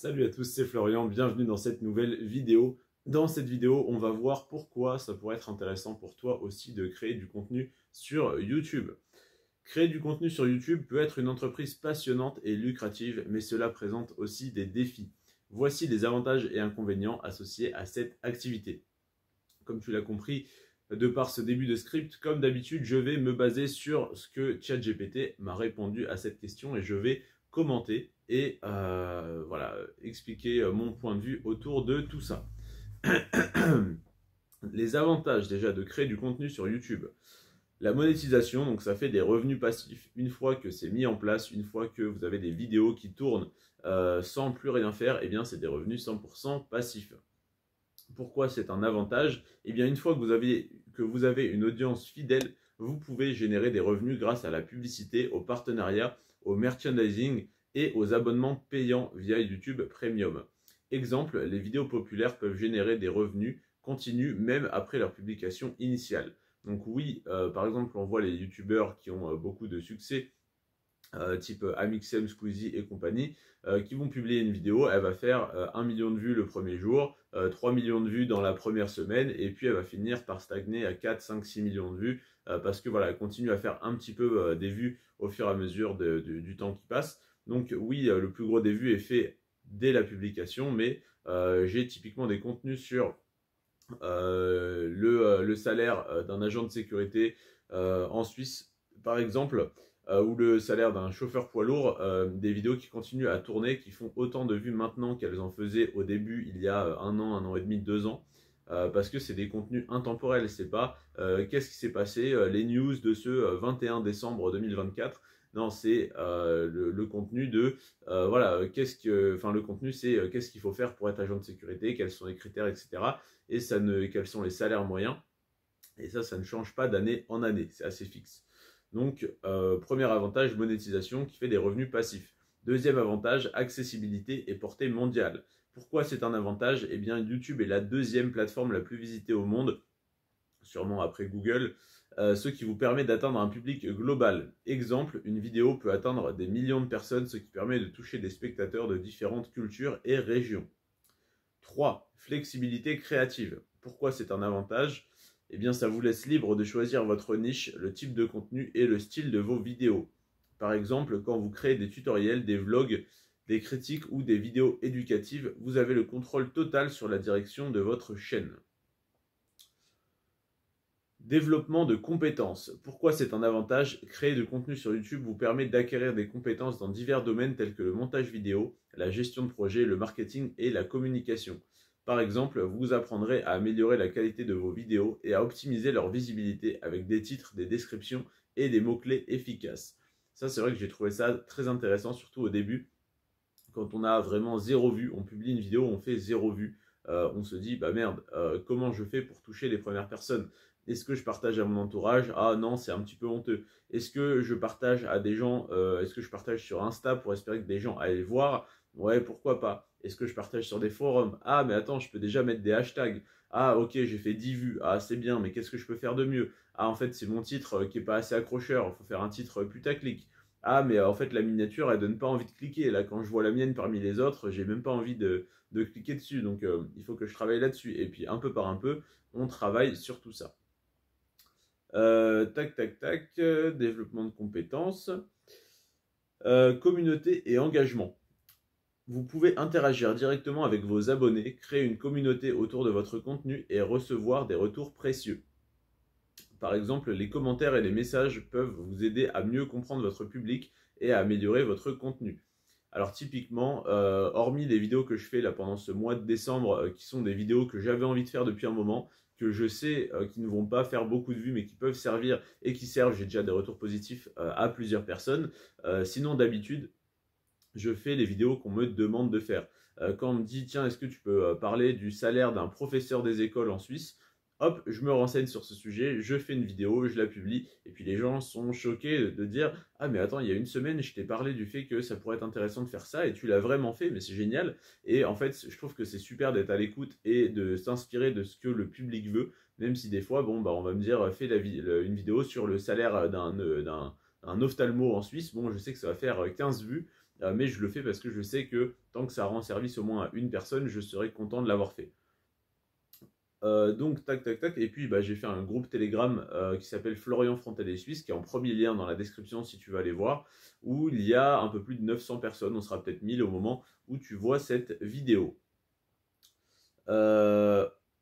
Salut à tous, c'est Florian, bienvenue dans cette nouvelle vidéo. Dans cette vidéo, on va voir pourquoi ça pourrait être intéressant pour toi aussi de créer du contenu sur YouTube. Créer du contenu sur YouTube peut être une entreprise passionnante et lucrative, mais cela présente aussi des défis. Voici les avantages et inconvénients associés à cette activité. Comme tu l'as compris, de par ce début de script, comme d'habitude, je vais me baser sur ce que ChatGPT m'a répondu à cette question et je vais commenter et voilà, expliquer mon point de vue autour de tout ça. Les avantages déjà de créer du contenu sur YouTube. La monétisation, donc ça fait des revenus passifs. Une fois que c'est mis en place, une fois que vous avez des vidéos qui tournent sans plus rien faire, eh bien c'est des revenus 100% passifs. Pourquoi c'est un avantage? Eh bien, une fois que vous avez une audience fidèle, vous pouvez générer des revenus grâce à la publicité, au partenariat, au merchandising et aux abonnements payants via YouTube Premium. Exemple, les vidéos populaires peuvent générer des revenus continus même après leur publication initiale. Donc oui, par exemple, on voit les YouTubeurs qui ont beaucoup de succès, type Amixem, Squeezie et compagnie, qui vont publier une vidéo, elle va faire 1 million de vues le premier jour, 3 millions de vues dans la première semaine, et puis elle va finir par stagner à 4, 5, 6 millions de vues, parce que voilà, elle continue à faire un petit peu des vues au fur et à mesure du temps qui passe. Donc oui, le plus gros des vues est fait dès la publication, mais j'ai typiquement des contenus sur le salaire d'un agent de sécurité en Suisse, par exemple, ou le salaire d'un chauffeur poids lourd, des vidéos qui continuent à tourner, qui font autant de vues maintenant qu'elles en faisaient au début, il y a un an et demi, 2 ans, parce que c'est des contenus intemporels, c'est pas qu'est-ce qui s'est passé, les news de ce 21 décembre 2024, non, c'est le contenu de, voilà, le contenu c'est qu'est-ce qu'il faut faire pour être agent de sécurité, quels sont les critères, etc. Et quels sont les salaires moyens, et ça ne change pas d'année en année, c'est assez fixe. Donc, premier avantage, monétisation qui fait des revenus passifs. Deuxième avantage, accessibilité et portée mondiale. Pourquoi c'est un avantage? Eh bien, YouTube est la deuxième plateforme la plus visitée au monde, sûrement après Google, ce qui vous permet d'atteindre un public global. Exemple, une vidéo peut atteindre des millions de personnes, ce qui permet de toucher des spectateurs de différentes cultures et régions. 3. Flexibilité créative. Pourquoi c'est un avantage? Eh bien, ça vous laisse libre de choisir votre niche, le type de contenu et le style de vos vidéos. Par exemple, quand vous créez des tutoriels, des vlogs, des critiques ou des vidéos éducatives, vous avez le contrôle total sur la direction de votre chaîne. Développement de compétences. Pourquoi c'est un avantage? Créer du contenu sur YouTube vous permet d'acquérir des compétences dans divers domaines tels que le montage vidéo, la gestion de projet, le marketing et la communication. Par exemple, vous apprendrez à améliorer la qualité de vos vidéos et à optimiser leur visibilité avec des titres, des descriptions et des mots-clés efficaces. Ça, c'est vrai que j'ai trouvé ça très intéressant, surtout au début. Quand on a vraiment 0 vue, on publie une vidéo, on fait 0 vue. On se dit, bah merde, comment je fais pour toucher les premières personnes? Est-ce que je partage à mon entourage? Ah non, c'est un petit peu honteux. Est-ce que je partage à des gens, est-ce que je partage sur Insta pour espérer que des gens aillent voir? Ouais, pourquoi pas. Est-ce que je partage sur des forums? Ah, mais attends, je peux déjà mettre des hashtags. Ah, ok, j'ai fait 10 vues. Ah, c'est bien, mais qu'est-ce que je peux faire de mieux? Ah, en fait, c'est mon titre qui est pas assez accrocheur. Il faut faire un titre putaclic. Ah, mais en fait, la miniature, elle donne pas envie de cliquer. Là, quand je vois la mienne parmi les autres, j'ai même pas envie de cliquer dessus. Donc, il faut que je travaille là-dessus. Et puis, un peu par un peu, on travaille sur tout ça. Tac, tac, tac. Développement de compétences. Communauté et engagement. Vous pouvez interagir directement avec vos abonnés, créer une communauté autour de votre contenu et recevoir des retours précieux. Par exemple, les commentaires et les messages peuvent vous aider à mieux comprendre votre public et à améliorer votre contenu. Alors typiquement, hormis les vidéos que je fais là pendant ce mois de décembre, qui sont des vidéos que j'avais envie de faire depuis un moment, que je sais qui ne vont pas faire beaucoup de vues mais qui peuvent servir et qui servent, j'ai déjà des retours positifs à plusieurs personnes. Sinon d'habitude, je fais les vidéos qu'on me demande de faire. Quand on me dit, tiens, est-ce que tu peux parler du salaire d'un professeur des écoles en Suisse? Hop, je me renseigne sur ce sujet, je fais une vidéo, je la publie, et puis les gens sont choqués de dire « Ah mais attends, il y a une semaine, je t'ai parlé du fait que ça pourrait être intéressant de faire ça, et tu l'as vraiment fait, mais c'est génial !» Et en fait, je trouve que c'est super d'être à l'écoute et de s'inspirer de ce que le public veut, même si des fois, bon, bah, on va me dire « Fais une vidéo sur le salaire d'un ophtalmo en Suisse », bon, je sais que ça va faire 15 vues, mais je le fais parce que je sais que tant que ça rend service au moins à une personne, je serai content de l'avoir fait. Donc tac tac tac, et puis j'ai fait un groupe Telegram qui s'appelle Florian Frontalier Suisse, qui est en premier lien dans la description si tu veux aller voir, où il y a un peu plus de 900 personnes, on sera peut-être 1000 au moment où tu vois cette vidéo.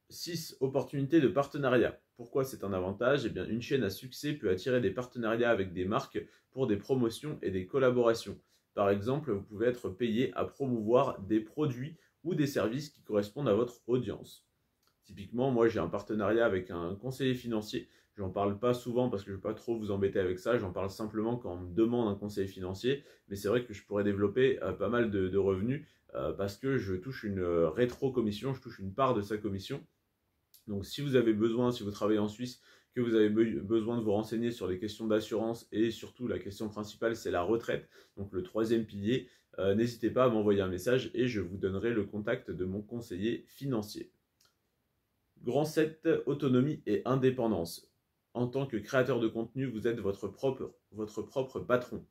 6. Opportunités de partenariat. Pourquoi c'est un avantage? Eh bien, une chaîne à succès peut attirer des partenariats avec des marques pour des promotions et des collaborations. Par exemple, vous pouvez être payé à promouvoir des produits ou des services qui correspondent à votre audience. Typiquement, moi j'ai un partenariat avec un conseiller financier. J'en parle pas souvent parce que je ne veux pas trop vous embêter avec ça. J'en parle simplement quand on me demande un conseiller financier. Mais c'est vrai que je pourrais développer pas mal de revenus parce que je touche une rétro-commission, je touche une part de sa commission. Donc si vous avez besoin, si vous travaillez en Suisse, que vous avez besoin de vous renseigner sur les questions d'assurance et surtout la question principale c'est la retraite, donc le troisième pilier, n'hésitez pas à m'envoyer un message et je vous donnerai le contact de mon conseiller financier. Grand 7, autonomie et indépendance. En tant que créateur de contenu, vous êtes votre propre patron.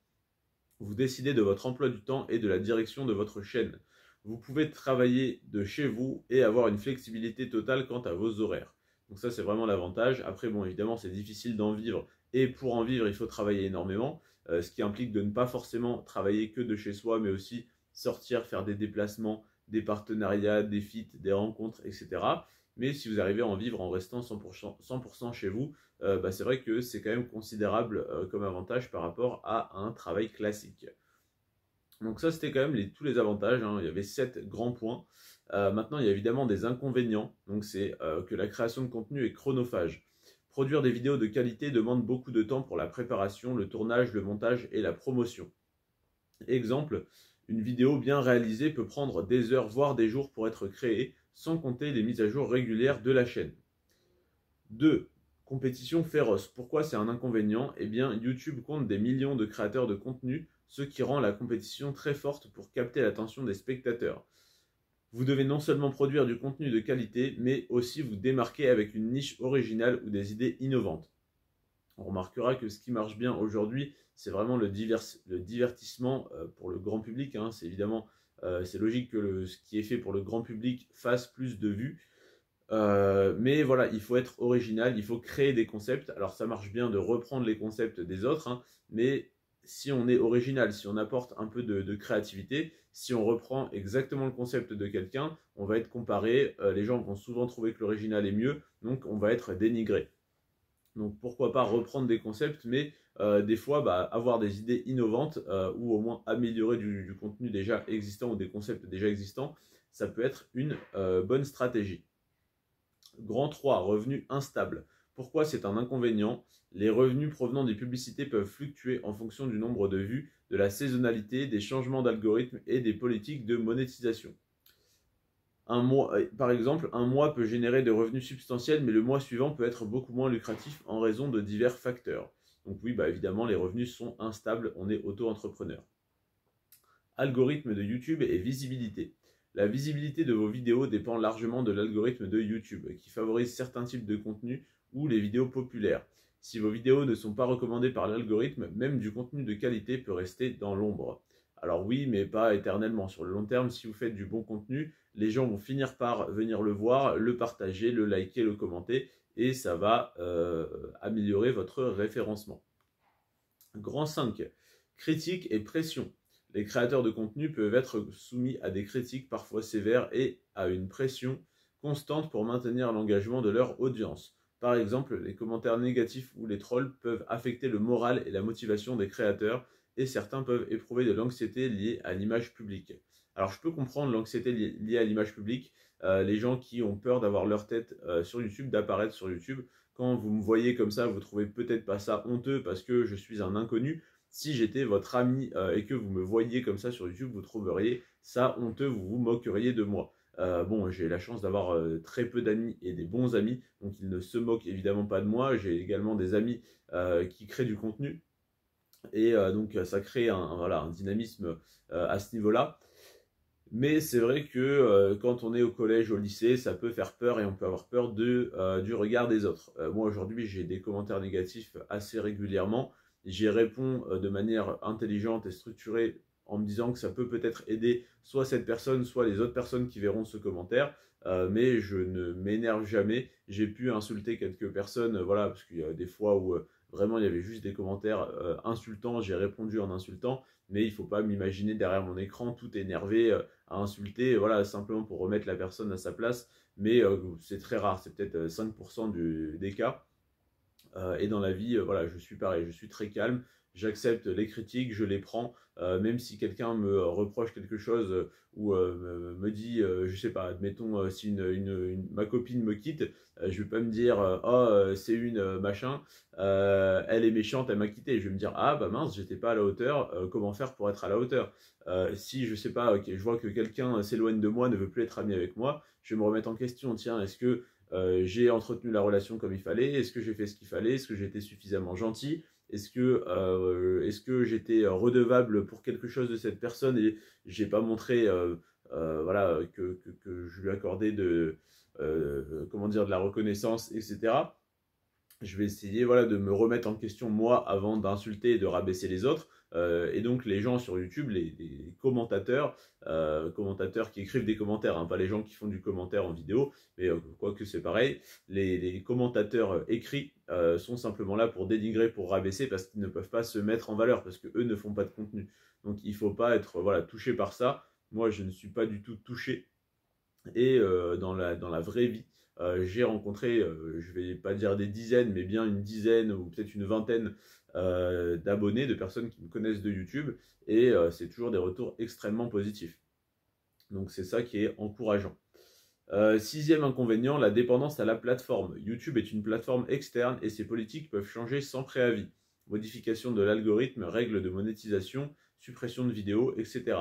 Vous décidez de votre emploi du temps et de la direction de votre chaîne. Vous pouvez travailler de chez vous et avoir une flexibilité totale quant à vos horaires. Donc ça, c'est vraiment l'avantage. Après, bon, évidemment, c'est difficile d'en vivre. Et pour en vivre, il faut travailler énormément. Ce qui implique de ne pas forcément travailler que de chez soi, mais aussi sortir, faire des déplacements, des partenariats, des feats, des rencontres, etc. Mais si vous arrivez à en vivre en restant 100% chez vous, c'est vrai que c'est quand même considérable comme avantage par rapport à un travail classique. Donc ça, c'était quand même tous les avantages, hein. Il y avait 7 grands points. Maintenant, il y a évidemment des inconvénients. Donc c'est que la création de contenu est chronophage. Produire des vidéos de qualité demande beaucoup de temps pour la préparation, le tournage, le montage et la promotion. Exemple, une vidéo bien réalisée peut prendre des heures, voire des jours pour être créée, sans compter les mises à jour régulières de la chaîne. 2. Compétition féroce. Pourquoi c'est un inconvénient? Eh bien, YouTube compte des millions de créateurs de contenu, ce qui rend la compétition très forte pour capter l'attention des spectateurs. Vous devez non seulement produire du contenu de qualité, mais aussi vous démarquer avec une niche originale ou des idées innovantes. On remarquera que ce qui marche bien aujourd'hui, c'est vraiment le divertissement pour le grand public, hein. C'est évidemment, c'est logique que ce qui est fait pour le grand public fasse plus de vues. Mais voilà, il faut être original, il faut créer des concepts. Alors ça marche bien de reprendre les concepts des autres, hein, mais si on est original, si on apporte un peu de créativité, si on reprend exactement le concept de quelqu'un, on va être comparé, les gens vont souvent trouver que l'original est mieux, donc on va être dénigré. Donc pourquoi pas reprendre des concepts, mais des fois avoir des idées innovantes ou au moins améliorer du contenu déjà existant ou des concepts déjà existants, ça peut être une bonne stratégie. Grand 3, revenus instables. Pourquoi c'est un inconvénient? Les revenus provenant des publicités peuvent fluctuer en fonction du nombre de vues, de la saisonnalité, des changements d'algorithme et des politiques de monétisation. Par exemple, un mois peut générer des revenus substantiels, mais le mois suivant peut être beaucoup moins lucratif en raison de divers facteurs. Donc oui, évidemment, les revenus sont instables, on est auto-entrepreneur. Algorithme de YouTube et visibilité. La visibilité de vos vidéos dépend largement de l'algorithme de YouTube, qui favorise certains types de contenus ou les vidéos populaires. Si vos vidéos ne sont pas recommandées par l'algorithme, même du contenu de qualité peut rester dans l'ombre. Alors oui, mais pas éternellement. Sur le long terme, si vous faites du bon contenu, les gens vont finir par venir le voir, le partager, le liker, le commenter, et ça va améliorer votre référencement. Grand 5. Critique et pression. Les créateurs de contenu peuvent être soumis à des critiques parfois sévères et à une pression constante pour maintenir l'engagement de leur audience. Par exemple, les commentaires négatifs ou les trolls peuvent affecter le moral et la motivation des créateurs et certains peuvent éprouver de l'anxiété liée à l'image publique. Alors je peux comprendre l'anxiété liée à l'image publique, les gens qui ont peur d'avoir leur tête sur YouTube, d'apparaître sur YouTube. Quand vous me voyez comme ça, vous trouvez peut-être pas ça honteux parce que je suis un inconnu. Si j'étais votre ami et que vous me voyiez comme ça sur YouTube, vous trouveriez ça honteux, vous vous moqueriez de moi. Bon, j'ai la chance d'avoir très peu d'amis et des bons amis, donc ils ne se moquent évidemment pas de moi. J'ai également des amis qui créent du contenu et donc ça crée un dynamisme à ce niveau-là. Mais c'est vrai que quand on est au collège, au lycée, ça peut faire peur et on peut avoir peur du regard des autres. Moi aujourd'hui, j'ai des commentaires négatifs assez régulièrement. J'y réponds de manière intelligente et structurée en me disant que ça peut peut-être aider soit cette personne, soit les autres personnes qui verront ce commentaire. Mais je ne m'énerve jamais. J'ai pu insulter quelques personnes, voilà, parce qu'il y a des fois où vraiment il y avait juste des commentaires insultants, j'ai répondu en insultant, mais il ne faut pas m'imaginer derrière mon écran tout énervé à insulter, voilà, simplement pour remettre la personne à sa place, mais c'est très rare, c'est peut-être 5% des cas. Et dans la vie, voilà, je suis pareil, je suis très calme, j'accepte les critiques, je les prends, même si quelqu'un me reproche quelque chose ou me dit, je sais pas, admettons, si ma copine me quitte, je vais pas me dire, oh, c'est une machin, elle est méchante, elle m'a quitté. Je vais me dire, ah bah mince, j'étais pas à la hauteur, comment faire pour être à la hauteur? Si je sais pas, je vois que quelqu'un s'éloigne de moi, ne veut plus être ami avec moi, je vais me remettre en question, tiens, est-ce que j'ai entretenu la relation comme il fallait? Est-ce que j'ai fait ce qu'il fallait? Est-ce que j'étais suffisamment gentil? Est-ce que j'étais redevable pour quelque chose de cette personne et j'ai pas montré voilà, que je lui accordais comment dire, de la reconnaissance, etc. Je vais essayer, voilà, de me remettre en question moi avant d'insulter et de rabaisser les autres. Et donc les gens sur YouTube, les commentateurs, commentateurs qui écrivent des commentaires, hein, pas les gens qui font du commentaire en vidéo, mais quoique c'est pareil, les commentateurs écrits sont simplement là pour dénigrer, pour rabaisser, parce qu'ils ne peuvent pas se mettre en valeur, parce qu'eux ne font pas de contenu. Donc il ne faut pas être voilà, touché par ça. Moi, je ne suis pas du tout touché. Et dans la vraie vie, j'ai rencontré, je vais pas dire des dizaines, mais bien une dizaine ou peut-être une vingtaine d'abonnés, de personnes qui me connaissent de YouTube, et c'est toujours des retours extrêmement positifs. Donc c'est ça qui est encourageant. Sixième inconvénient, la dépendance à la plateforme. YouTube est une plateforme externe et ses politiques peuvent changer sans préavis. Modification de l'algorithme, règles de monétisation, suppression de vidéos, etc.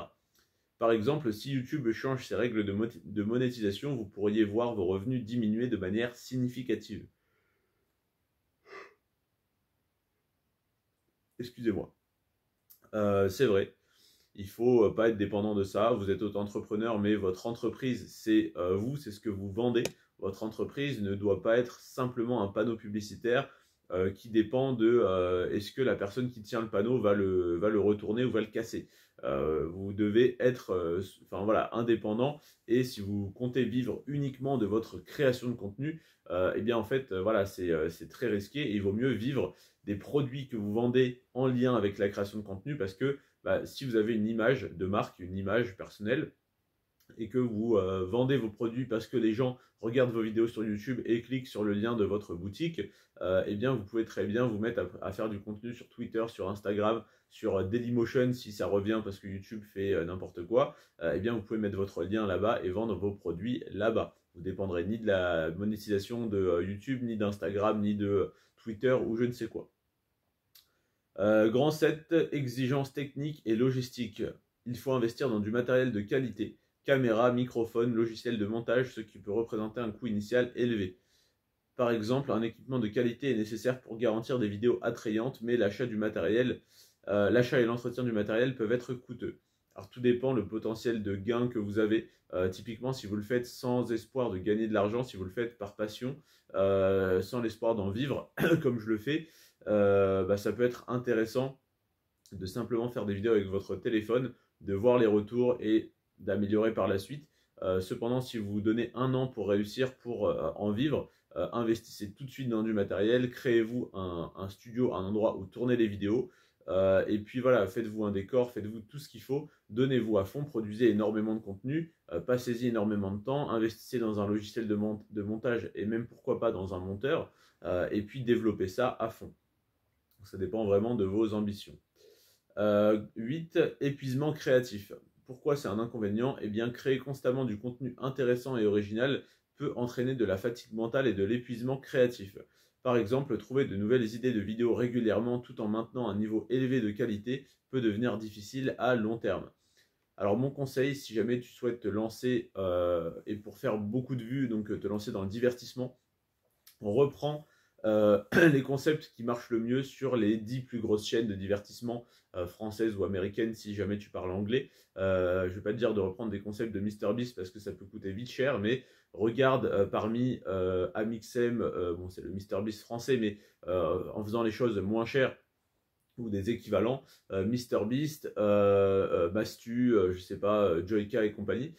Par exemple, si YouTube change ses règles de monétisation, vous pourriez voir vos revenus diminuer de manière significative. Excusez-moi. C'est vrai, il ne faut pas être dépendant de ça. Vous êtes auto-entrepreneur, mais votre entreprise, c'est vous, c'est ce que vous vendez. Votre entreprise ne doit pas être simplement un panneau publicitaire qui dépend de est-ce que la personne qui tient le panneau va le retourner ou va le casser. Vous devez être enfin, voilà, indépendant, et si vous comptez vivre uniquement de votre création de contenu, eh bien en fait voilà, c'est très risqué, et il vaut mieux vivre des produits que vous vendez en lien avec la création de contenu, parce que si vous avez une image de marque, une image personnelle, et que vous vendez vos produits parce que les gens regardent vos vidéos sur YouTube et cliquent sur le lien de votre boutique, eh bien vous pouvez très bien vous mettre à faire du contenu sur Twitter, sur Instagram, sur Dailymotion si ça revient parce que YouTube fait n'importe quoi, eh bien vous pouvez mettre votre lien là-bas et vendre vos produits là-bas. Vous ne dépendrez ni de la monétisation de YouTube, ni d'Instagram, ni de Twitter ou je ne sais quoi. Grand 7, exigences techniques et logistiques. Il faut investir dans du matériel de qualité. Caméra, microphone, logiciel de montage, ce qui peut représenter un coût initial élevé. Par exemple, un équipement de qualité est nécessaire pour garantir des vidéos attrayantes, mais l'achat et l'entretien du matériel peuvent être coûteux. Alors tout dépend le potentiel de gain que vous avez. Typiquement, si vous le faites sans espoir de gagner de l'argent, si vous le faites par passion, sans l'espoir d'en vivre, comme je le fais, ça peut être intéressant de simplement faire des vidéos avec votre téléphone, de voir les retours et d'améliorer par la suite. Cependant, si vous vous donnez 1 an pour réussir, pour en vivre, investissez tout de suite dans du matériel, créez-vous un studio, un endroit où tourner les vidéos, et puis voilà, faites-vous un décor, faites-vous tout ce qu'il faut, donnez-vous à fond, produisez énormément de contenu, passez-y énormément de temps, investissez dans un logiciel de montage et même pourquoi pas dans un monteur, et puis développez ça à fond. Ça dépend vraiment de vos ambitions. 8. Épuisement créatif. Pourquoi c'est un inconvénient? Eh bien, créer constamment du contenu intéressant et original peut entraîner de la fatigue mentale et de l'épuisement créatif. Par exemple, trouver de nouvelles idées de vidéos régulièrement tout en maintenant un niveau élevé de qualité peut devenir difficile à long terme. Alors mon conseil, si jamais tu souhaites te lancer et pour faire beaucoup de vues, donc te lancer dans le divertissement, on reprend les concepts qui marchent le mieux sur les 10 plus grosses chaînes de divertissement françaises ou américaines si jamais tu parles anglais. Je ne vais pas te dire de reprendre des concepts de MrBeast parce que ça peut coûter vite cher, mais regarde parmi Amixem, bon c'est le MrBeast français, mais en faisant les choses moins chères, ou des équivalents, MrBeast, Mastu, je sais pas, Joyka et compagnie.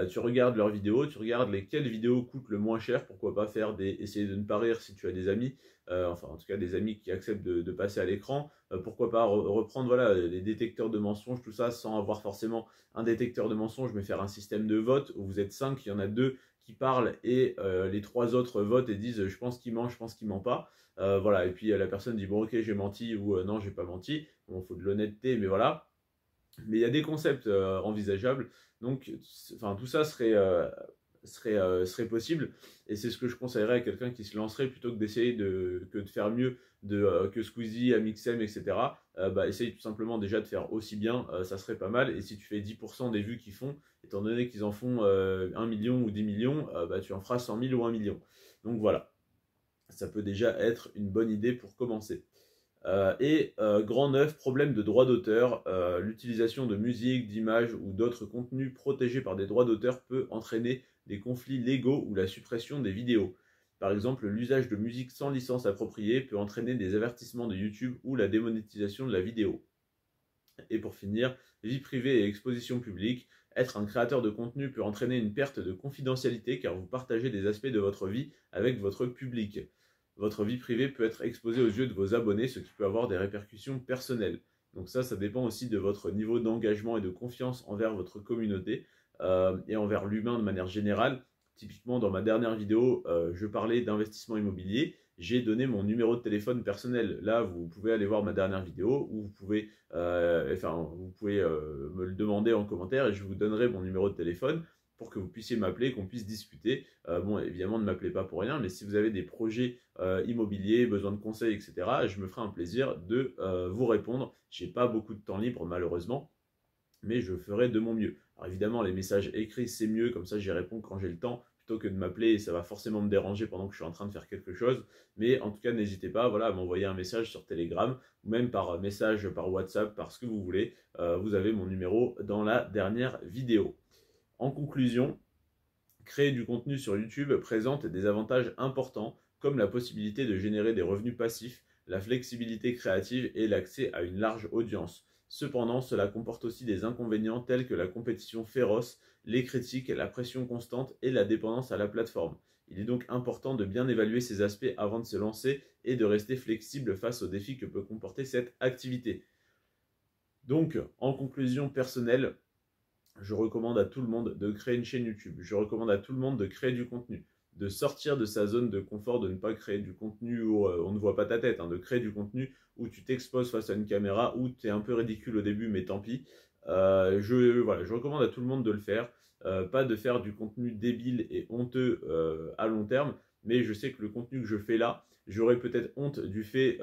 Tu regardes leurs vidéos, tu regardes lesquelles vidéos coûtent le moins cher, pourquoi pas faire essayer de ne pas rire si tu as des amis, enfin en tout cas des amis qui acceptent de passer à l'écran, pourquoi pas reprendre voilà, les détecteurs de mensonges, tout ça, sans avoir forcément un détecteur de mensonges, mais faire un système de vote où vous êtes 5, il y en a 2 qui parlent et les 3 autres votent et disent je pense qu'il ment, je pense qu'il ment pas. Voilà, et puis la personne dit bon ok j'ai menti ou non j'ai pas menti, bon faut de l'honnêteté mais voilà, mais il y a des concepts envisageables, donc enfin tout ça serait possible, et c'est ce que je conseillerais à quelqu'un qui se lancerait plutôt que d'essayer de faire mieux que Squeezie, Amixem, etc. Bah, essaye tout simplement déjà de faire aussi bien, ça serait pas mal, et si tu fais 10% des vues qu'ils font, étant donné qu'ils en font 1 million ou 10 millions, bah, tu en feras 100 000 ou 1 million. Donc voilà, ça peut déjà être une bonne idée pour commencer. Grand neuf, problème de droit d'auteur. L'utilisation de musique, d'images ou d'autres contenus protégés par des droits d'auteur peut entraîner des conflits légaux ou la suppression des vidéos. Par exemple, l'usage de musique sans licence appropriée peut entraîner des avertissements de YouTube ou la démonétisation de la vidéo. Et pour finir, vie privée et exposition publique. Être un créateur de contenu peut entraîner une perte de confidentialité car vous partagez des aspects de votre vie avec votre public. Votre vie privée peut être exposée aux yeux de vos abonnés, ce qui peut avoir des répercussions personnelles. Donc ça dépend aussi de votre niveau d'engagement et de confiance envers votre communauté et envers l'humain de manière générale. Typiquement, dans ma dernière vidéo, je parlais d'investissement immobilier. J'ai donné mon numéro de téléphone personnel. Là, vous pouvez aller voir ma dernière vidéo où vous pouvez, me le demander en commentaire et je vous donnerai mon numéro de téléphone pour que vous puissiez m'appeler, qu'on puisse discuter. Bon, évidemment, ne m'appelez pas pour rien, mais si vous avez des projets immobiliers, besoin de conseils, etc., je me ferai un plaisir de vous répondre. Je n'ai pas beaucoup de temps libre, malheureusement, mais je ferai de mon mieux. Alors évidemment, les messages écrits, c'est mieux, comme ça, j'y réponds quand j'ai le temps, plutôt que de m'appeler et ça va forcément me déranger pendant que je suis en train de faire quelque chose. Mais en tout cas, n'hésitez pas voilà, à m'envoyer un message sur Telegram ou même par message par WhatsApp, par ce que vous voulez. Vous avez mon numéro dans la dernière vidéo. En conclusion, créer du contenu sur YouTube présente des avantages importants comme la possibilité de générer des revenus passifs, la flexibilité créative et l'accès à une large audience. Cependant, cela comporte aussi des inconvénients tels que la compétition féroce, les critiques, la pression constante et la dépendance à la plateforme. Il est donc important de bien évaluer ces aspects avant de se lancer et de rester flexible face aux défis que peut comporter cette activité. Donc, en conclusion personnelle, je recommande à tout le monde de créer une chaîne YouTube. Je recommande à tout le monde de créer du contenu, de sortir de sa zone de confort, de ne pas créer du contenu où on ne voit pas ta tête, de créer du contenu où tu t'exposes face à une caméra, où tu es un peu ridicule au début, mais tant pis. Je recommande à tout le monde de le faire. Pas de faire du contenu débile et honteux à long terme, mais je sais que le contenu que je fais là, j'aurais peut-être honte du fait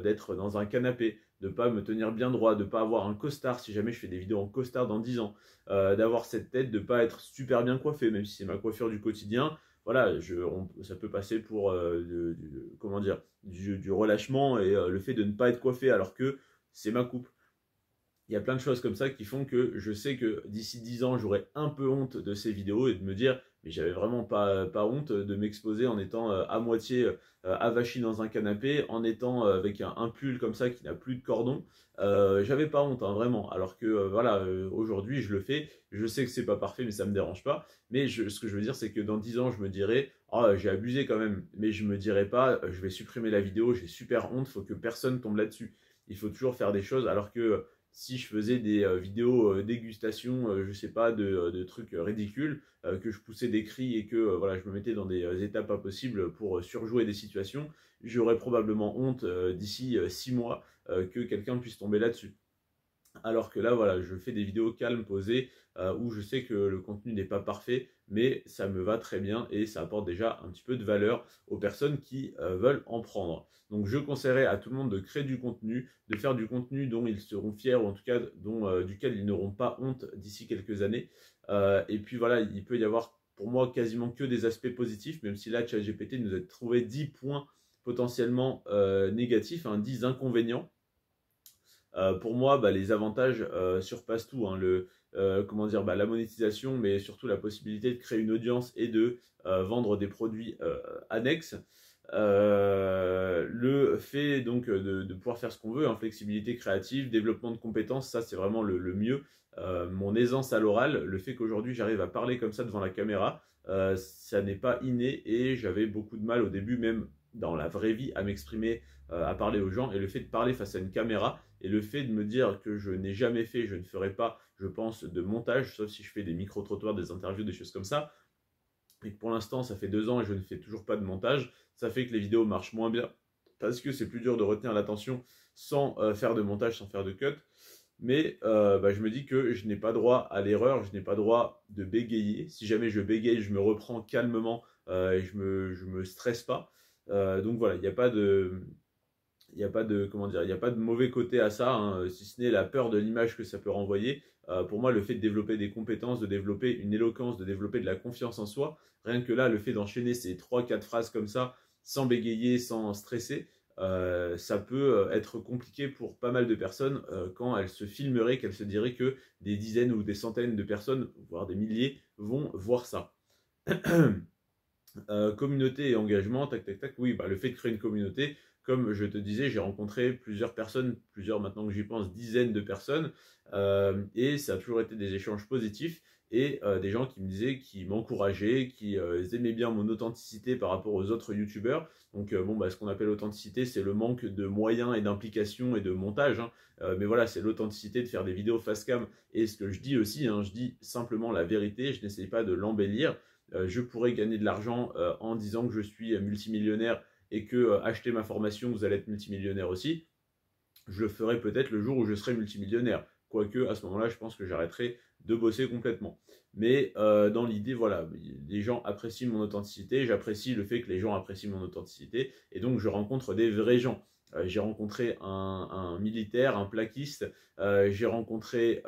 d'être dans un canapé, de ne pas me tenir bien droit, de ne pas avoir un costard si jamais je fais des vidéos en costard dans 10 ans, d'avoir cette tête, de ne pas être super bien coiffé, même si c'est ma coiffure du quotidien. Voilà, ça peut passer pour du relâchement et le fait de ne pas être coiffé alors que c'est ma coupe. Il y a plein de choses comme ça qui font que je sais que d'ici 10 ans, j'aurai un peu honte de ces vidéos et de me dire, mais j'avais vraiment pas honte de m'exposer en étant à moitié avachi dans un canapé, en étant avec un pull comme ça qui n'a plus de cordon. J'avais pas honte, vraiment. Alors que aujourd'hui, je le fais. Je sais que c'est pas parfait, mais ça me dérange pas. Mais ce que je veux dire, c'est que dans 10 ans, je me dirai, oh, j'ai abusé quand même. Mais je me dirai pas, je vais supprimer la vidéo, j'ai super honte, faut que personne tombe là-dessus. Il faut toujours faire des choses, alors que si je faisais des vidéos dégustation, je sais pas, de trucs ridicules, que je poussais des cris et que je me mettais dans des états pas possibles pour surjouer des situations, j'aurais probablement honte d'ici 6 mois que quelqu'un puisse tomber là-dessus. Alors que là, voilà, je fais des vidéos calmes, posées, où je sais que le contenu n'est pas parfait, mais ça me va très bien et ça apporte déjà un petit peu de valeur aux personnes qui veulent en prendre. Donc je conseillerais à tout le monde de créer du contenu, de faire du contenu dont ils seront fiers, ou en tout cas duquel ils n'auront pas honte d'ici quelques années. Et puis voilà, il peut y avoir pour moi quasiment que des aspects positifs, même si là, ChatGPT nous a trouvé 10 points potentiellement négatifs, 10 inconvénients. Pour moi, les avantages surpassent tout. La monétisation, mais surtout la possibilité de créer une audience et de vendre des produits annexes. Le fait donc de pouvoir faire ce qu'on veut, hein, flexibilité créative, développement de compétences, ça c'est vraiment le mieux. Mon aisance à l'oral, le fait qu'aujourd'hui j'arrive à parler comme ça devant la caméra, ça n'est pas inné et j'avais beaucoup de mal au début, même dans la vraie vie, à m'exprimer, à parler aux gens. Et le fait de parler face à une caméra et le fait de me dire que je n'ai jamais fait, je ne ferai pas, je pense, de montage, sauf si je fais des micro-trottoirs, des interviews, des choses comme ça, et que pour l'instant ça fait 2 ans et je ne fais toujours pas de montage, ça fait que les vidéos marchent moins bien parce que c'est plus dur de retenir l'attention sans faire de montage, sans faire de cut. Mais je me dis que je n'ai pas droit à l'erreur, je n'ai pas droit de bégayer. Si jamais je bégaye, je me reprends calmement et je me stresse pas. Donc voilà, il n'y a pas de, comment dire, il n'y a pas de mauvais côté à ça, hein, si ce n'est la peur de l'image que ça peut renvoyer. Pour moi, le fait de développer des compétences, de développer une éloquence, de développer de la confiance en soi, rien que là, le fait d'enchaîner ces 3-4 phrases comme ça, sans bégayer, sans stresser, ça peut être compliqué pour pas mal de personnes quand elles se filmeraient, qu'elles se diraient que des dizaines ou des centaines de personnes, voire des milliers, vont voir ça. Communauté et engagement, tac tac tac, oui, le fait de créer une communauté, comme je te disais, j'ai rencontré plusieurs personnes, maintenant que j'y pense, dizaines de personnes, et ça a toujours été des échanges positifs, et des gens qui me disaient, qui m'encourageaient, qui aimaient bien mon authenticité par rapport aux autres youtubeurs. Donc ce qu'on appelle authenticité, c'est le manque de moyens et d'implication et de montage, hein. Mais voilà, c'est l'authenticité de faire des vidéos face cam, et ce que je dis aussi, hein, je dis simplement la vérité, je n'essaye pas de l'embellir. Je pourrais gagner de l'argent en disant que je suis multimillionnaire et que acheter ma formation, vous allez être multimillionnaire aussi. Je le ferai peut-être le jour où je serai multimillionnaire. Quoique, à ce moment-là, je pense que j'arrêterai de bosser complètement. Mais dans l'idée, voilà, les gens apprécient mon authenticité, j'apprécie le fait que les gens apprécient mon authenticité, et donc je rencontre des vrais gens. J'ai rencontré un militaire, un plaquiste, j'ai rencontré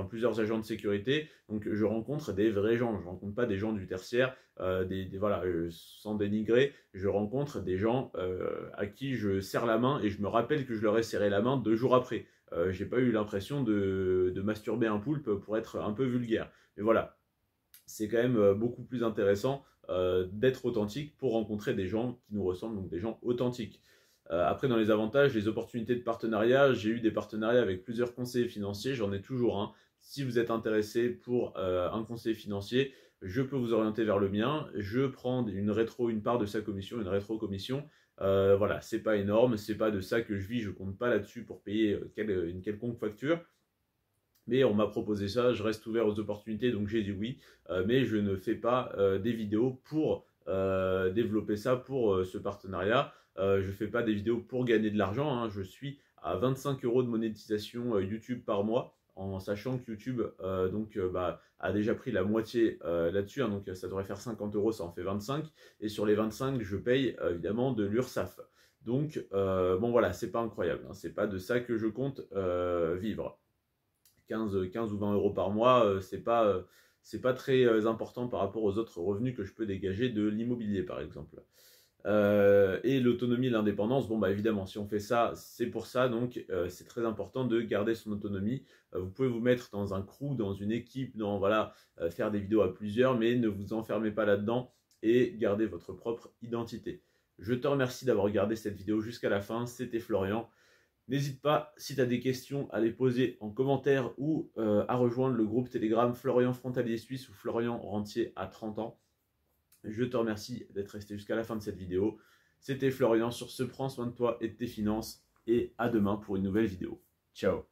plusieurs agents de sécurité, donc je rencontre des vrais gens, je ne rencontre pas des gens du tertiaire, voilà, sans dénigrer, je rencontre des gens à qui je serre la main et je me rappelle que je leur ai serré la main 2 jours après. J'ai pas eu l'impression de masturber un poulpe pour être un peu vulgaire. Mais voilà, c'est quand même beaucoup plus intéressant d'être authentique pour rencontrer des gens qui nous ressemblent, donc des gens authentiques. Après, dans les avantages, les opportunités de partenariat, j'ai eu des partenariats avec plusieurs conseillers financiers, j'en ai toujours un. Si vous êtes intéressé pour un conseiller financier, je peux vous orienter vers le mien. Je prends une part de sa commission, une rétro-commission. Voilà, c'est pas énorme, c'est pas de ça que je vis, je compte pas là-dessus pour payer une quelconque facture. Mais on m'a proposé ça, je reste ouvert aux opportunités, donc j'ai dit oui. Mais je ne fais pas des vidéos pour développer ça pour ce partenariat. Je ne fais pas des vidéos pour gagner de l'argent, hein. Je suis à 25 € de monétisation YouTube par mois, en sachant que YouTube a déjà pris la moitié là-dessus, hein, donc ça devrait faire 50 €, ça en fait 25. Et sur les 25, je paye évidemment de l'URSSAF. Donc bon voilà, c'est pas incroyable, hein, c'est pas de ça que je compte vivre. 15 ou 20 € par mois, c'est pas très important par rapport aux autres revenus que je peux dégager de l'immobilier par exemple. Et l'autonomie et l'indépendance, évidemment, si on fait ça, c'est pour ça, donc c'est très important de garder son autonomie. Vous pouvez vous mettre dans un crew, dans une équipe, faire des vidéos à plusieurs, mais ne vous enfermez pas là-dedans et gardez votre propre identité. Je te remercie d'avoir regardé cette vidéo jusqu'à la fin, c'était Florian. N'hésite pas, si tu as des questions, à les poser en commentaire ou à rejoindre le groupe Telegram Florian Frontalier Suisse ou Florian Rentier à 30 ans. Je te remercie d'être resté jusqu'à la fin de cette vidéo. C'était Florian, sur ce, prends soin de toi et de tes finances et à demain pour une nouvelle vidéo. Ciao.